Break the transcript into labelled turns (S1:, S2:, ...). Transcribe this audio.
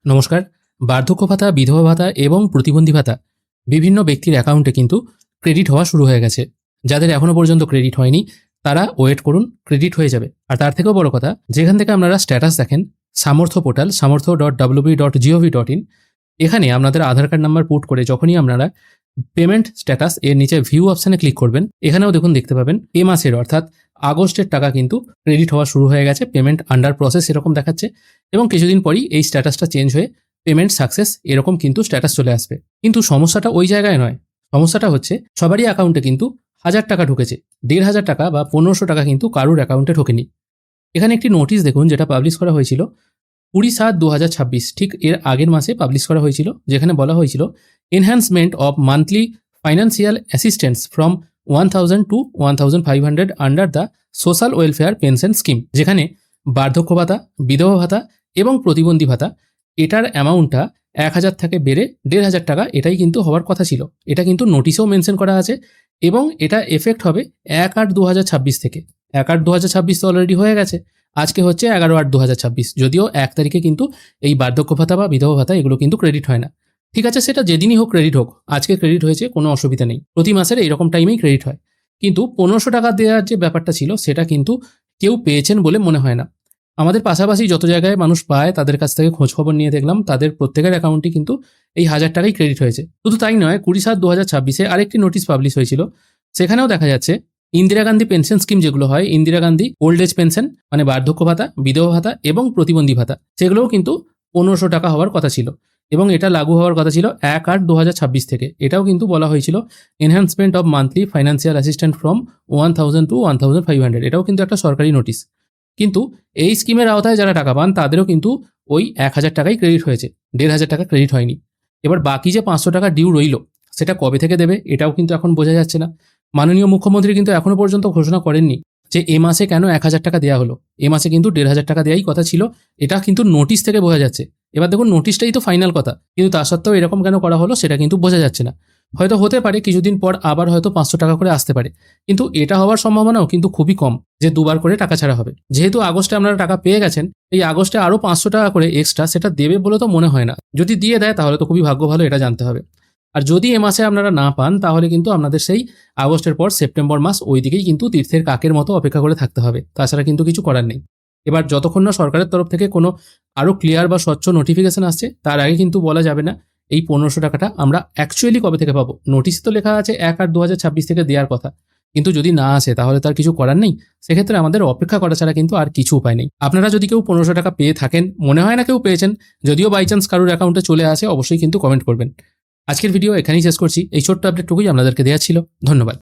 S1: নমস্কার। বার্ধক্য ভাতা, বিধবা ভাতা এবং প্রতিবন্ধী ভাতা বিভিন্ন ব্যক্তির অ্যাকাউন্টে কিন্তু ক্রেডিট হওয়া শুরু হয়ে গেছে। যাদের এখনো পর্যন্ত ক্রেডিট হয়নি তারা ওয়েট করুন, ক্রেডিট হয়ে যাবে। আর তার থেকেও বড় কথা, যেখান থেকে আপনারা স্ট্যাটাস দেখেন সামর্থ্য পোর্টাল samortho.wb.gov.in, এখানে আপনাদের আধার কার্ড নাম্বার পুট করে যখনই আপনারা পেমেন্ট স্ট্যাটাস এর নিচে ভিউ অপশানে ক্লিক করবেন, এখানেও দেখুন দেখতে পাবেন এ মাসের অর্থাৎ আগস্টের টাকা কিন্তু ক্রেডিট হওয়া শুরু হয়ে গেছে, পেমেন্ট আন্ডার প্রসেস এরকম দেখাচ্ছে এবং কিছুদিন পরই এই স্ট্যাটাসটা চেঞ্জ হয়ে পেমেন্ট সাকসেস এরকম কিন্তু স্ট্যাটাস চলে আসবে। কিন্তু সমস্যাটা ওই জায়গায় নয়, সমস্যাটা হচ্ছে সবারই অ্যাকাউন্টে কিন্তু 1000 টাকা ঢুকেছে, 1500 টাকা বা 1500 টাকা কিন্তু কারুর অ্যাকাউন্টে ঢোকেনি। এখানে একটি নোটিশ দেখুন যেটা পাবলিশ করা হয়েছিল 20/7/2026, ঠিক এর আগের মাসে পাবলিশ করা হয়েছিল, যেখানে বলা হয়েছিল enhancement of monthly financial assistance from 1000 to 1500 under the social welfare pension scheme, যেখানে বার্ধক্য ভাতা, বিধবা ভাতা এবং প্রতিবন্ধী ভাতা এটার অ্যামাউন্টটা 1000 থেকে বেড়ে 1500 টাকা এটাই কিন্তু হওয়ার কথা ছিল। এটা কিন্তু নোটিশেও মেনশন করা আছে এবং এটা এফেক্ট হবে 1/8/2026 থেকে। 1/8/2026 তো অলরেডি হয়ে গেছে, আজকে হচ্ছে 11/8/2026। যদিও 1 তারিখে কিন্তু এই বার্ধক্য ভাতা বা বিধবা ভাতা এগুলো কিন্তু ক্রেডিট হয় না। ঠিক আছে, সেটা যেদিনই হোক ক্রেডিট হোক, আজকে ক্রেডিট হয়েছে কোনো অসুবিধা নেই, প্রতি মাসের এইরকম টাইমেই ক্রেডিট হয়। কিন্তু 1500 টাকা দেওয়ার যে ব্যাপারটা ছিল সেটা কিন্তু কেউ পেয়েছেন বলে মনে হয় না। আমাদের পাশাপাশি যত জায়গায় মানুষ পায় তাদের কাছ থেকে খোঁজখবর নিয়ে দেখলাম তাদের প্রত্যেকের অ্যাকাউন্টে কিন্তু এই 1000 টাকাই ক্রেডিট হয়েছে। শুধু তাই নয়, 20/7/2026 আরেকটি নোটিশ পাবলিশ হয়েছিল, সেখানেও দেখা যাচ্ছে ইন্দিরা গান্ধী পেনশন স্কিম যেগুলো হয়, Indira Gandhi old age pension মানে বার্ধক্য ভাতা, বিধবা ভাতা এবং প্রতিবন্ধী ভাতা, সেগুলোও কিন্তু 1500 টাকা হওয়ার কথা ছিল এবং এটা লাগু হওয়ার কথা ছিল 1/8/2026 থেকে। এটাও কিন্তু বলা হয়েছিল enhancement of monthly financial assistant from 1000 to 1500, এটাও কিন্তু একটা সরকারি নোটিশ। কিন্তু এই স্কিমের আওতায় যারা টাকা পান তাদেরও কিন্তু ওই 1000 টাকাই ক্রেডিট হয়েছে, 1500 টাকা ক্রেডিট হয়নি। এবার বাকি যে 500 টাকা ডিউ রইল সেটা কবে থেকে দেবে এটাও কিন্তু এখন বোঝা যাচ্ছে না। মাননীয় মুখ্যমন্ত্রী কিন্তু এখনো পর্যন্ত ঘোষণা করেননি যে এ মাসে কেন 1000 টাকা দেওয়া হলো। এ মাসে কিন্তু 1500 টাকা দেওয়াই কথা ছিল, এটা কিন্তু নোটিশ থেকে বোঝা যাচ্ছে। এবার দেখুন নোটিশটাই তো ফাইনাল কথা, কিন্তু তা সত্ত্বেও এরকম কেন করা হলো সেটা কিন্তু বোঝা যাচ্ছে না। হয়তো হতে পারে কিছুদিন পর আবার হয়তো 500 টাকা করে আসতে পারে, কিন্তু এটা হওয়ার সম্ভাবনাও কিন্তু খুবই কম যে দুবার করে টাকা ছাড়া হবে। যেহেতু আগস্টে আপনারা টাকা পেয়ে গেছেন, এই আগস্টে আরও 500 টাকা করে এক্সট্রা সেটা দেবে বলে তো মনে হয় না। যদি দিয়ে দেয় তাহলে তো খুবই ভাগ্য ভালো, এটা জানতে হবে। আর যদি এ মাসে আপনারা না পান তাহলে কিন্তু আপনাদের সেই আগস্টের পর সেপ্টেম্বর মাস ওই দিকেই কিন্তু তীর্থের কাকের মতো অপেক্ষা করে থাকতে হবে, তাছাড়া কিন্তু কিছু করার নেই। এবার যতক্ষণ না সরকারের তরফ থেকে কোনো আরও ক্লিয়ার বা স্বচ্ছ নোটিফিকেশন আসছে তার আগে কিন্তু বলা যাবে না এই 1500 টাকাটা আমরা অ্যাকচুয়ালি কবে থেকে পাবো। নোটিশ তো লেখা আছে 1/8/2026 থেকে দেওয়ার কথা, কিন্তু যদি না আসে তাহলে তার কিছু করার নেই। সেক্ষেত্রে আমাদের অপেক্ষা করা ছাড়া কিন্তু আর কিছু উপায় নেই। আপনারা যদি কেউ 1500 টাকা পেয়ে থাকেন, মনে হয় না কেউ পেয়েছেন, যদিও বাই চান্স কারোর অ্যাকাউন্টে চলে আসে, অবশ্যই কিন্তু কমেন্ট করবেন। আজকের ভিডিও এখানেই শেষ করছি, এই ছোট্ট আপডেটটুকুই আপনাদেরকে দেওয়া ছিল। ধন্যবাদ।